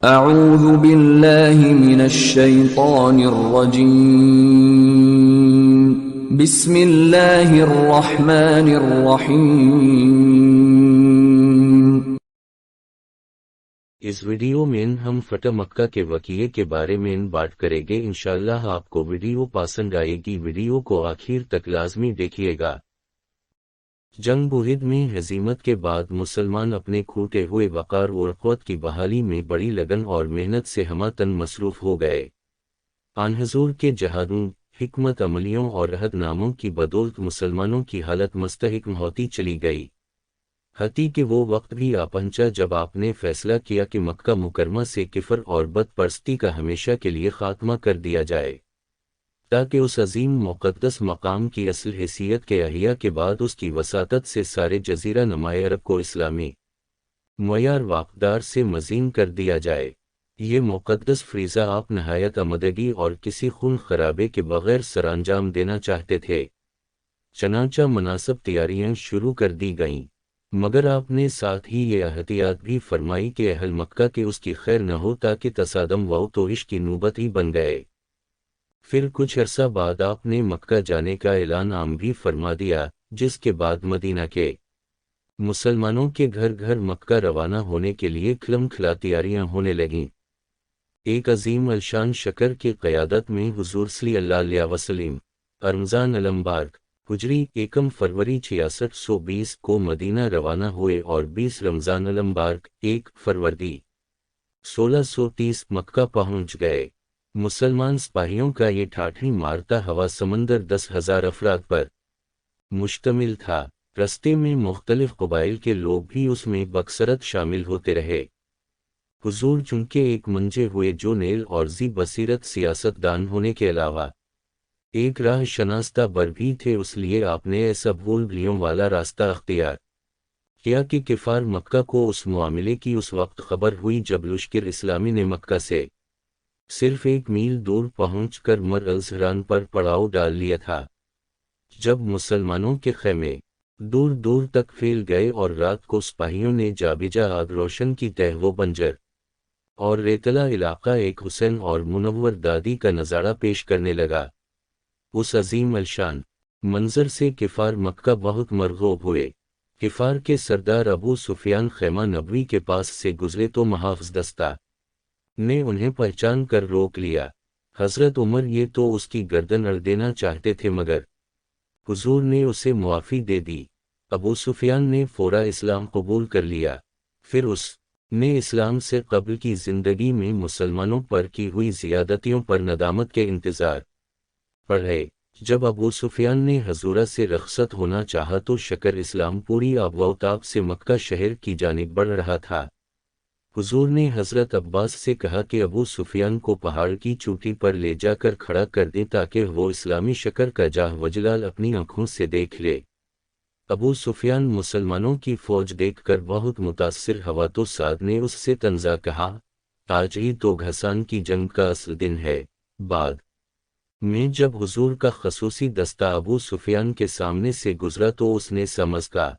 اعوذ باللہ من الشیطان الرجیم، بسم اللہ الرحمن الرحیم۔ اس ویڈیو میں ہم فتح مکہ کے واقعے کے بارے میں بات کریں گے۔ انشاءاللہ آپ کو ویڈیو پسند آئے گی، ویڈیو کو آخر تک لازمی دیکھیے گا۔ جنگ احد میں ہزیمت کے بعد مسلمان اپنے کھوتے ہوئے وقار اور قوت کی بحالی میں بڑی لگن اور محنت سے ہمہ تن مصروف ہو گئے۔ آن حضور کے جہادوں، حکمت عملیوں اور عہد ناموں کی بدولت مسلمانوں کی حالت مستحکم ہوتی چلی گئی، حتیٰ کہ وہ وقت بھی آ پہنچا جب آپ نے فیصلہ کیا کہ مکہ مکرمہ سے کفر اور بت پرستی کا ہمیشہ کے لیے خاتمہ کر دیا جائے، تاکہ اس عظیم مقدس مقام کی اصل حیثیت کے احیاء کے بعد اس کی وساطت سے سارے جزیرہ نمائے عرب کو اسلامی معیار واقدار سے مزین کر دیا جائے۔ یہ مقدس فریضہ آپ نہایت آمدگی اور کسی خون خرابے کے بغیر سر انجام دینا چاہتے تھے، چنانچہ مناسب تیاریاں شروع کر دی گئیں، مگر آپ نے ساتھ ہی یہ احتیاط بھی فرمائی کہ اہل مکہ کے اس کی خیر نہ ہو، تاکہ تصادم و توش کی نوبت ہی بن گئے۔ پھر کچھ عرصہ بعد آپ نے مکہ جانے کا اعلان عام بھی فرما دیا، جس کے بعد مدینہ کے مسلمانوں کے گھر گھر مکہ روانہ ہونے کے لیے کھلم کھلا تیاریاں ہونے لگیں۔ ایک عظیم الشان شکر کی قیادت میں حضور صلی اللہ علیہ وسلم رمضان المبارک ہجری 1 فروری 6620 کو مدینہ روانہ ہوئے اور 20 رمضان المبارک 1 فروری 1630 مکہ پہنچ گئے۔ مسلمان سپاہیوں کا یہ ٹھاٹھی مارتا ہوا سمندر 10,000 افراد پر مشتمل تھا۔ رستے میں مختلف قبائل کے لوگ بھی اس میں بکثرت شامل ہوتے رہے۔ حضور چونکہ ایک منجے ہوئے جو نیل اور ذی بصیرت سیاست دان ہونے کے علاوہ ایک راہ شناستہ بر بھی تھے، اس لیے آپ نے ایسا بھول بھلیوں والا راستہ اختیار کیا کہ کفار مکہ کو اس معاملے کی اس وقت خبر ہوئی جب لشکر اسلامی نے مکہ سے صرف 1 میل دور پہنچ کر مر الزہران پر پڑاؤ ڈال لیا تھا۔ جب مسلمانوں کے خیمے دور دور تک پھیل گئے اور رات کو سپاہیوں نے جابجا آگ روشن کی تہ و بنجر اور ریتلا علاقہ ایک حسین اور منور دادی کا نظارہ پیش کرنے لگا، اس عظیم الشان منظر سے کفار مکہ بہت مرغوب ہوئے۔ کفار کے سردار ابو سفیان خیمہ نبوی کے پاس سے گزرے تو محافظ دستہ نے انہیں پہچان کر روک لیا۔ حضرت عمر یہ تو اس کی گردن اڑ دینا چاہتے تھے، مگر حضور نے اسے معافی دے دی۔ ابو سفیان نے فورا اسلام قبول کر لیا۔ پھر اس نے اسلام سے قبل کی زندگی میں مسلمانوں پر کی ہوئی زیادتیوں پر ندامت کے انتظار پڑھے۔ جب ابو سفیان نے حضور سے رخصت ہونا چاہا تو شکر اسلام پوری آب و تاب سے مکہ شہر کی جانب بڑھ رہا تھا۔ حضور نے حضرت عباس سے کہا کہ ابو سفیان کو پہاڑ کی چوٹی پر لے جا کر کھڑا کر دیں تاکہ وہ اسلامی شکر کا جاہ و جلال اپنی آنکھوں سے دیکھ لے۔ ابو سفیان مسلمانوں کی فوج دیکھ کر بہت متاثر ہوا تو سعد نے اس سے طنزا کہا، آج ہی تو گھسان کی جنگ کا اصل دن ہے۔ بعد میں جب حضور کا خصوصی دستہ ابو سفیان کے سامنے سے گزرا تو اس نے سمجھ کا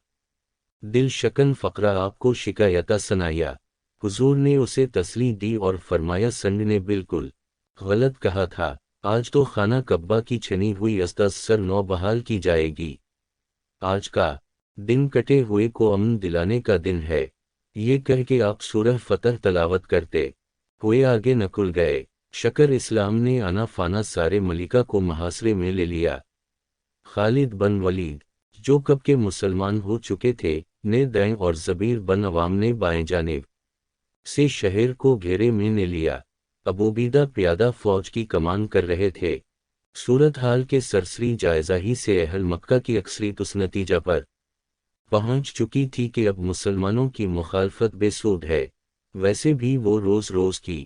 دل شکن فقرہ آپ کو شکایتہ سنایا۔ حضور نے اسے تسلی دی اور فرمایا، سنڈ نے بالکل غلط کہا تھا، آج تو خانہ کعبہ کی چھنی ہوئی اسدس سر نو بحال کی جائے گی۔ آج کا دن کٹے ہوئے کو امن دلانے کا دن ہے۔ یہ کہہ کے آپ سورہ فتح تلاوت کرتے ہوئے آگے نکل گئے۔ شکر اسلام نے آنا فانا سارے ملکہ کو محاصرے میں لے لیا۔ خالد بن ولید جو کب کے مسلمان ہو چکے تھے نے دائیں اور زبیر بن عوام نے بائیں جانب سے شہر کو گھیرے میں نے لیا۔ ابو عبیدہ پیادہ فوج کی کمان کر رہے تھے۔ صورتحال کے سرسری جائزہ ہی سے اہل مکہ کی اکثریت اس نتیجہ پر پہنچ چکی تھی کہ اب مسلمانوں کی مخالفت بے سود ہے۔ ویسے بھی وہ روز روز کی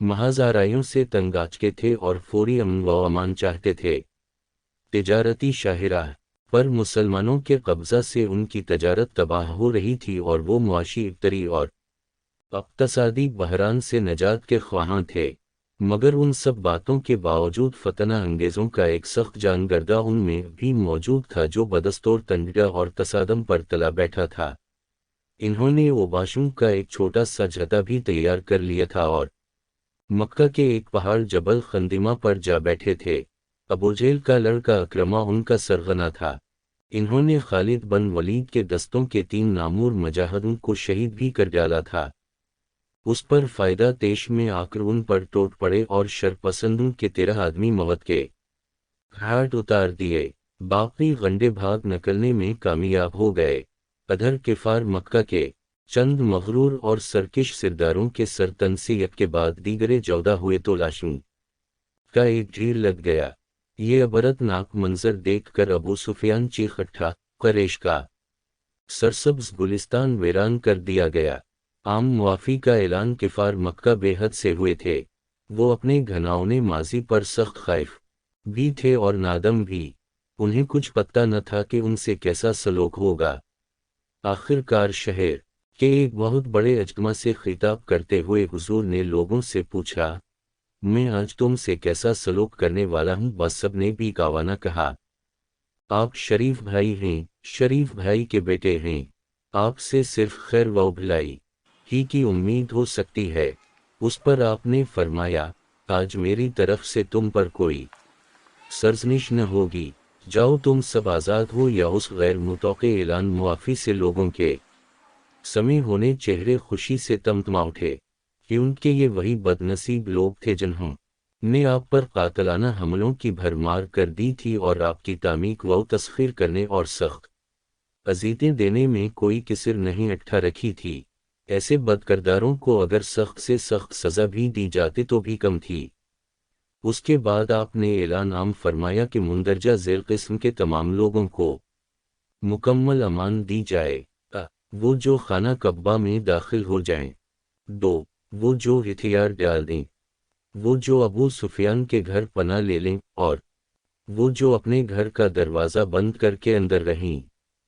محض آرائیوں سے تنگ آ چکے تھے اور فوری امن و امان چاہتے تھے۔ تجارتی شاہراہ پر مسلمانوں کے قبضہ سے ان کی تجارت تباہ ہو رہی تھی اور وہ معاشی ابتری اور اقتصادی بحران سے نجات کے خواہاں تھے، مگر ان سب باتوں کے باوجود فتنہ انگیزوں کا ایک سخت جانگردہ ان میں بھی موجود تھا جو بدستور تنگہ اور تصادم پر تلا بیٹھا تھا۔ انہوں نے اوباشوں کا ایک چھوٹا سا جتھا بھی تیار کر لیا تھا اور مکہ کے ایک پہاڑ جبل خندمہ پر جا بیٹھے تھے۔ ابوجہل کا لڑکا اکرمہ ان کا سرغنہ تھا۔ انہوں نے خالد بن ولید کے دستوں کے 3 نامور مجاہدوں کو شہید بھی کر ڈالا تھا۔ اس پر فائدہ تیش میں آ کر ان پر ٹوٹ پڑے اور شرپسندوں کے 13 آدمی موت کے گھاٹ اتار دیے۔ باقی غنڈے بھاگ نکلنے میں کامیاب ہو گئے۔ ادھر کفار مکہ کے چند مغرور اور سرکش سرداروں کے سر تن سے یک کے بعد دیگرے 14 ہوئے تو لاشوں کا ایک ڈھیر لگ گیا۔ یہ عبرت ناک منظر دیکھ کر ابو سفیان چیخ اٹھا، قریش کا سرسبز گلستان ویران کر دیا گیا۔ عام معافی کا اعلان کفار مکہ بے حد سے ہوئے تھے۔ وہ اپنے گھناؤنے ماضی پر سخت خائف بھی تھے اور نادم بھی۔ انہیں کچھ پتہ نہ تھا کہ ان سے کیسا سلوک ہوگا۔ آخر کار شہر کے ایک بہت بڑے اجتماع سے خطاب کرتے ہوئے حضور نے لوگوں سے پوچھا، میں آج تم سے کیسا سلوک کرنے والا ہوں؟ بس سب نے بھی کاوانہ کہا، آپ شریف بھائی ہیں، شریف بھائی کے بیٹے ہیں، آپ سے صرف خیر و بھلائی ہی کی امید ہو سکتی ہے۔ اس پر آپ نے فرمایا، آج میری طرف سے تم پر کوئی سرزنش نہ ہوگی، جاؤ تم سب آزاد ہو۔ یا اس غیر متوقع اعلان معافی سے لوگوں کے سمے ہونے چہرے خوشی سے تمتما اٹھے، کیونکہ یہ وہی بد نصیب لوگ تھے جنہوں نے آپ پر قاتلانہ حملوں کی بھرمار کر دی تھی اور آپ کی تعمیق و تسخیر کرنے اور سخت اذیتیں دینے میں کوئی کسر نہیں اٹھا رکھی تھی۔ ایسے بد کرداروں کو اگر سخت سے سخت سزا بھی دی جاتی تو بھی کم تھی۔ اس کے بعد آپ نے اعلان عام فرمایا کہ مندرجہ ذیل قسم کے تمام لوگوں کو مکمل امان دی جائے۔ وہ جو خانہ کعبہ میں داخل ہو جائیں، 2 وہ جو ہتھیار ڈال دیں، وہ جو ابو سفیان کے گھر پناہ لے لیں، اور وہ جو اپنے گھر کا دروازہ بند کر کے اندر رہیں۔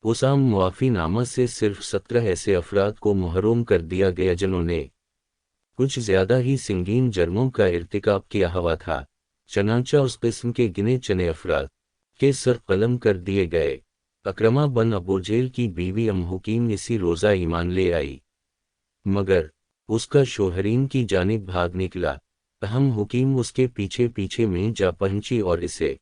اس عام معافی نامہ سے صرف 17 ایسے افراد کو محروم کر دیا گیا جنہوں نے کچھ زیادہ ہی سنگین جرموں کا ارتکاب کیا ہوا تھا، چنانچہ اس قسم کے گنے چنے افراد کے سر قلم کر دیے گئے۔ اکرمہ بن ابوجہل کی بیوی ام حکیم اسی روزہ ایمان لے آئی، مگر اس کا شوہرین کی جانب بھاگ نکلا۔ ام حکیم اس کے پیچھے پیچھے میں جا پہنچی اور اسے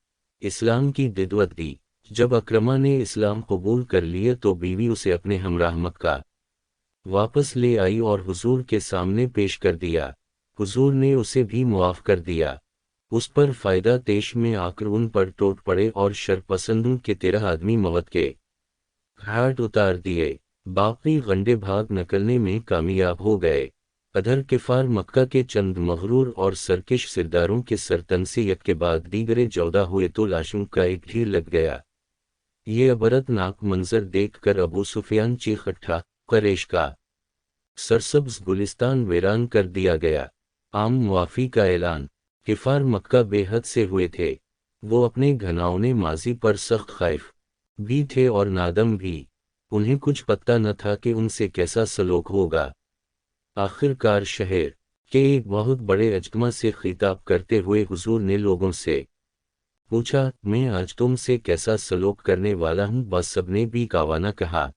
اسلام کی دعوت دی۔ جب اکرمہ نے اسلام قبول کر لیا تو بیوی اسے اپنے ہمراہ مکہ واپس لے آئی اور حضور کے سامنے پیش کر دیا۔ حضور نے اسے بھی معاف کر دیا۔ اس پر فائدہ تیش میں آ کر ان پر ٹوٹ پڑے اور شرپسندوں کے 13 آدمی موت کے گھاٹ اتار دیے۔ باقی غنڈے بھاگ نکلنے میں کامیاب ہو گئے۔ ادھر کفار مکہ کے چند مغرور اور سرکش سرداروں کے سر تن سے یک کے بعد دیگرے 14 ہوئے تو لاشوں کا ایک ڈھیر لگ گیا۔ یہ عبرت ناک منظر دیکھ کر ابو سفیان چیخ اٹھا، قریش کا سرسبز گلستان ویران کر دیا گیا۔ عام معافی کا اعلان کفار مکہ بے حد سے ہوئے تھے۔ وہ اپنے گھناؤنے ماضی پر سخت خائف بھی تھے اور نادم بھی۔ انہیں کچھ پتہ نہ تھا کہ ان سے کیسا سلوک ہوگا۔ آخر کار شہر کے ایک بہت بڑے اجتماع سے خطاب کرتے ہوئے حضور نے لوگوں سے پوچھا، میں آج تم سے کیسا سلوک کرنے والا ہوں؟ بس سب نے بھی کاوانہ کہا،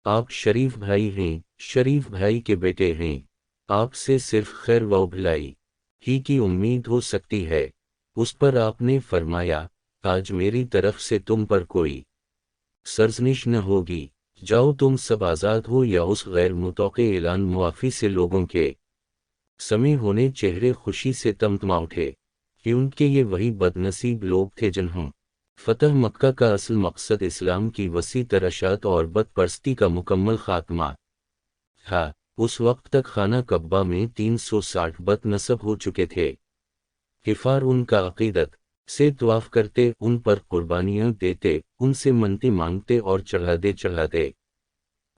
آپ شریف بھائی ہیں، شریف بھائی کے بیٹے ہیں، آپ سے صرف خیر و بھلائی ہی کی امید ہو سکتی ہے۔ اس پر آپ نے فرمایا، آج میری طرف سے تم پر کوئی سرزنش نہ ہوگی، جاؤ تم سب آزاد ہو۔ یا اس غیر متوقع اعلان معافی سے لوگوں کے سمے ہونے چہرے خوشی سے تمتما اٹھے، کیونکہ یہ وہی بد نصیب لوگ تھے جنہوں فتح مکہ کا اصل مقصد اسلام کی وسیع تر اشاعت اور بت پرستی کا مکمل خاتمہ تھا۔ اس وقت تک خانہ کعبہ میں 360 بت نصب ہو چکے تھے۔ کفار ان کا عقیدت سے طواف کرتے، ان پر قربانیاں دیتے، ان سے منتیں مانگتے اور چڑھاتے۔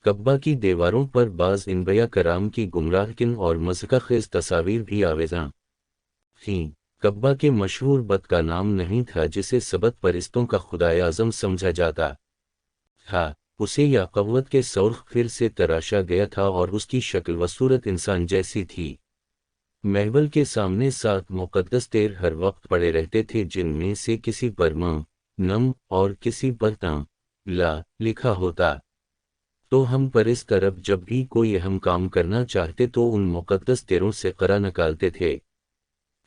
کعبہ کی دیواروں پر بعض انبیاء کرام کی گمراہ کن اور مضحکہ خیز تصاویر بھی آویزاں تھیں۔ کعبہ کے مشہور بت کا نام نہیں تھا جسے سبت پرستوں کا خدائے اعظم سمجھا جاتا تھا، اسے یاقوت کے سرخ پھر سے تراشا گیا تھا اور اس کی شکل و صورت انسان جیسی تھی۔ محول کے سامنے 7 مقدس تیر ہر وقت پڑے رہتے تھے، جن میں سے کسی پر م، نم اور کسی پر ت، لا لکھا ہوتا تو ہم پر اس طرف جب بھی کوئی اہم کام کرنا چاہتے تو ان مقدس تیروں سے قرا نکالتے تھے،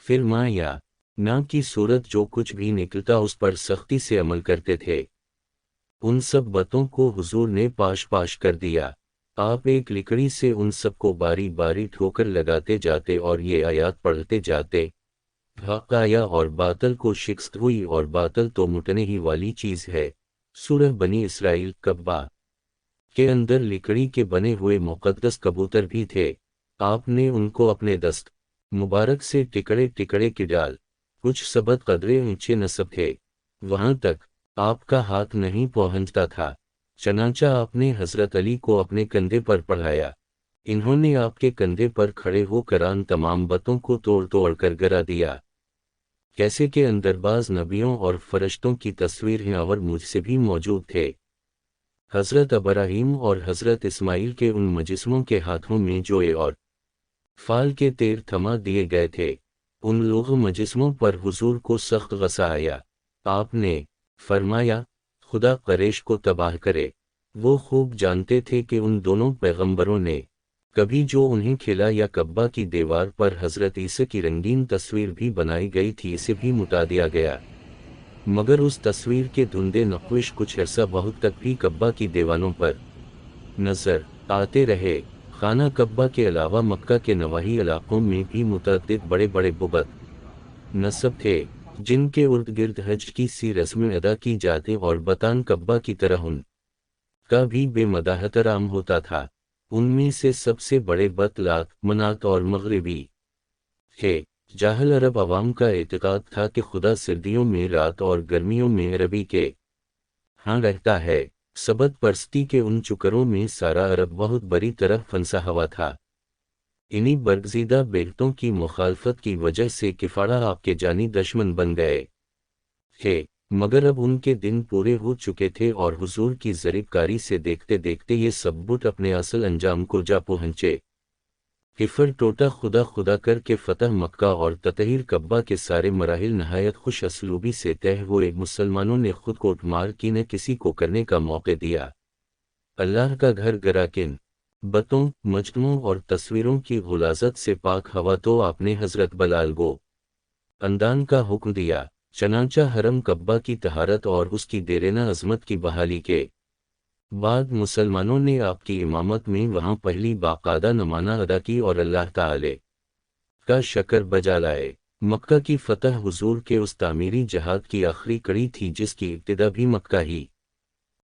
پھر ماں یا نا کی صورت جو کچھ بھی نکلتا اس پر سختی سے عمل کرتے تھے۔ ان سب بتوں کو حضور نے پاش پاش کر دیا۔ آپ ایک لکڑی سے ان سب کو باری باری ٹھوکر لگاتے جاتے اور یہ آیات پڑھتے جاتے، حق آیا اور باطل کو شکست ہوئی اور باطل تو مٹنے ہی والی چیز ہے۔ سورہ بنی اسرائیل۔ کعبہ کے اندر لکڑی کے بنے ہوئے مقدس کبوتر بھی تھے، آپ نے ان کو اپنے دست مبارک سے ٹکڑے ٹکڑے کی ڈال، کچھ سبت قدرے اونچے نصب تھے، وہاں تک آپ کا ہاتھ نہیں پہنچتا تھا، چنانچہ آپ نے حضرت علی کو اپنے کندھے پر پڑھایا، انہوں نے آپ کے کندھے پر کھڑے ہو کر ان تمام بتوں کو توڑ توڑ کر گرا دیا۔ کیسے کہ اندر بعض نبیوں اور فرشتوں کی تصویریں اور مجھ سے بھی موجود تھے۔ حضرت ابراہیم اور حضرت اسماعیل کے ان مجسموں کے ہاتھوں میں جوئے اور فال کے تیر تھما دیے گئے تھے، ان لوگ مجسموں پر حضور کو سخت غصہ آیا، آپ نے فرمایا خدا قریش کو تباہ کرے، وہ خوب جانتے تھے کہ ان دونوں پیغمبروں نے کبھی جو انہیں کھلا یا کعبہ کی دیوار پر حضرت عیسیٰ کی رنگین تصویر بھی بنائی گئی تھی اسے بھی مٹا دیا گیا، مگر اس تصویر کے دھندے نقوش کچھ عرصہ بہت تک بھی کعبہ کی دیواروں پر نظر آتے رہے۔ خانہ کعبہ کے علاوہ مکہ کے نواحی علاقوں میں بھی متعدد بڑے بڑے بت نصب تھے جن کے ارد گرد حج کی سی رسمیں ادا کی جاتے اور بتان کعبہ کی طرح ان کا بھی بے مدح احترام ہوتا تھا۔ ان میں سے سب سے بڑے بت لات، منات اور مغربی تھے۔ جاہل عرب عوام کا اعتقاد تھا کہ خدا سردیوں میں رات اور گرمیوں میں عربی کے ہاں رہتا ہے۔ سبت پرستی کے ان چکروں میں سارا عرب بہت بری طرح پھنسا ہوا تھا۔ انہی برگزیدہ بیلتوں کی مخالفت کی وجہ سے کفارہ آپ کے جانی دشمن بن گئے تھے، مگر اب ان کے دن پورے ہو چکے تھے اور حضور کی ضریب کاری سے دیکھتے دیکھتے یہ سب بت اپنے اصل انجام کو جا پہنچے۔ کفر ٹوٹا، خدا خدا کر کے فتح مکہ اور تطہیر کعبہ کے سارے مراحل نہایت خوش اسلوبی سے طے ہوئے۔ مسلمانوں نے خود کو مار کی نہ کسی کو کرنے کا موقع دیا۔ اللہ کا گھر گرا کن بتوں، مجسموں اور تصویروں کی غلاظت سے پاک ہوا تو آپ نے حضرت بلال کو اندان کا حکم دیا، چنانچہ حرم کعبہ کی طہارت اور اس کی دیرینہ عظمت کی بحالی کے بعد مسلمانوں نے آپ کی امامت میں وہاں پہلی باقاعدہ نمازیں ادا کی اور اللہ تعالی کا شکر بجا لائے۔ مکہ کی فتح حضور کے اس تعمیری جہاد کی آخری کڑی تھی جس کی ابتدا بھی مکہ ہی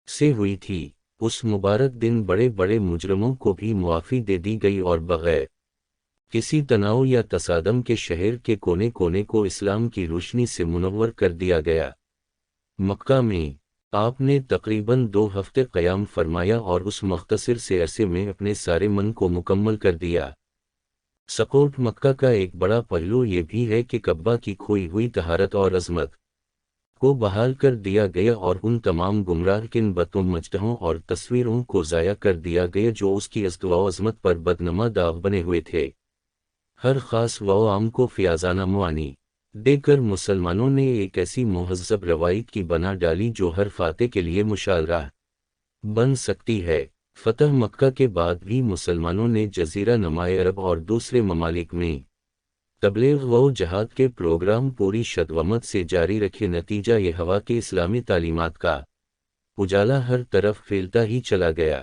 سے ہوئی تھی۔ اس مبارک دن بڑے بڑے مجرموں کو بھی معافی دے دی گئی اور بغیر کسی تناؤ یا تصادم کے شہر کے کونے کونے کو اسلام کی روشنی سے منور کر دیا گیا۔ مکہ میں آپ نے تقریباً 2 ہفتے قیام فرمایا اور اس مختصر سے عرصے میں اپنے سارے من کو مکمل کر دیا۔ سقوط مکہ کا ایک بڑا پہلو یہ بھی ہے کہ کعبہ کی کھوئی ہوئی طہارت اور عظمت کو بحال کر دیا گیا اور ان تمام گمراہ کن بتوں، مجدہوں اور تصویروں کو ضائع کر دیا گیا جو اس کی عزت و عظمت پر بدنما داغ بنے ہوئے تھے۔ ہر خاص و عام کو فیاضانہ معانی دے کر مسلمانوں نے ایک ایسی مہذب روایت کی بنا ڈالی جو ہر فاتح کے لیے مشعل راہ بن سکتی ہے۔ فتح مکہ کے بعد بھی مسلمانوں نے جزیرہ نمائے عرب اور دوسرے ممالک میں تبلیغ و جہاد کے پروگرام پوری شدت سے جاری رکھے، نتیجہ یہ ہوا کہ اسلامی تعلیمات کا اجالا ہر طرف پھیلتا ہی چلا گیا۔